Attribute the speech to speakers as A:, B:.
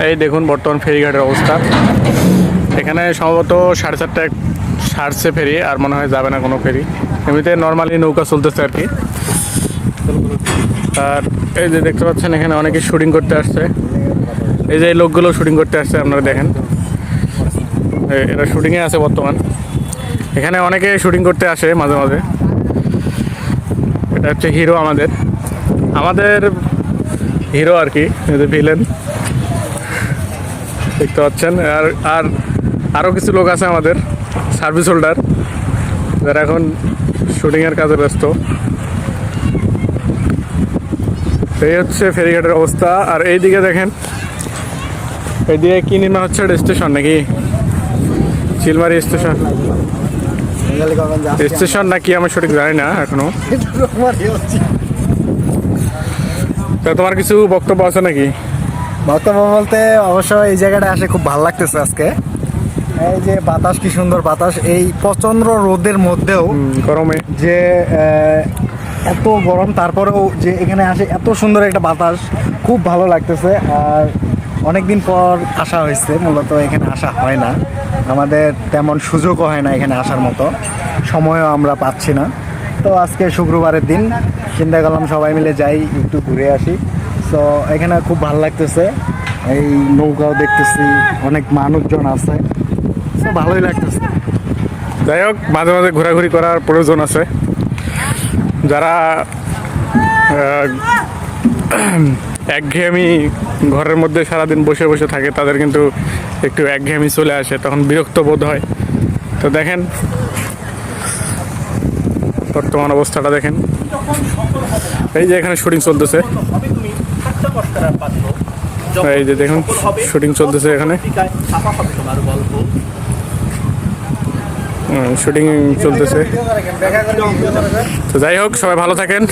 A: এই দেখুন বর্তমান ফেরিঘাটের অবস্থা। এখানে সম্ভবত 4:30 ছাড়ছে ফেরি, আর মনে হয় যাবে না কোনো ফেরি। এমনিতে নর্মালি নৌকা চলতেছে আর কি। আর এই যে দেখতে পাচ্ছেন এখানে অনেকে শুটিং করতে আসছে। এই যে লোকগুলো শুটিং করতে আসছে, আপনারা দেখেন এরা শুটিংয়ে আছে বর্তমান। এখানে অনেকে শুটিং করতে আসে মাঝে মাঝে। এটা হচ্ছে হিরো, আমাদের হিরো আর কি, ভিলেন দেখতে পাচ্ছেন। আর আরও কিছু লোক আছে আমাদের সার্ভিস হোল্ডার, যারা এখন শুটিংয়ের কাজে ব্যস্ত। এই হচ্ছে ফেরিঘাটের অবস্থা। আর এইদিকে দেখেন, এইদিকে কি নির্মাণ হচ্ছে, স্টেশন নাকি চিলমারি স্টেশন, স্টেশন নাকি আমি সঠিক জানি না এখনো। তা তোমার কিছু বক্তব্য আছে নাকি?
B: বক্তব্য বলতে অবশ্য এই জায়গাটা আসে খুব ভালো লাগতেছে আজকে। এই যে বাতাস, কি সুন্দর বাতাস, এই প্রচন্ড রোদের মধ্যেও
A: গরমে
B: যে এত গরম, তারপরেও যে এখানে আসে এত সুন্দর একটা বাতাস, খুব ভালো লাগতেছে। আর অনেক দিন পর আসা হয়েছে, মূলত এখানে আসা হয় না, আমাদের তেমন সুযোগও হয় না এখানে আসার মতো, সময়ও আমরা পাচ্ছি না। তো আজকে শুক্রবারের দিন চিন্তা করলাম সবাই মিলে যাই, একটু ঘুরে আসি। তো এখানে খুব ভালো লাগতেছে, এই নৌকাও দেখতেছি, অনেক মানুষজন আছে, তো ভালোই লাগতেছে।
A: যাই হোক, মাঝে মাঝে ঘোরাঘুরি করার প্রয়োজন আছে। যারা একঘেয়েমি ঘরের মধ্যে সারাদিন বসে বসে থাকে, তাদের কিন্তু একটু একঘেয়েমি চলে আসে, তখন বিরক্ত বোধ হয়। তো দেখেন বর্তমান অবস্থাটা দেখেন, এই যে এখানে শুটিং চলতেছে। এই যে দেখুন শুটিং চলতেছে এখানে, শুটিং চলতেছে। তো যাই হোক, সবাই ভালো থাকেন।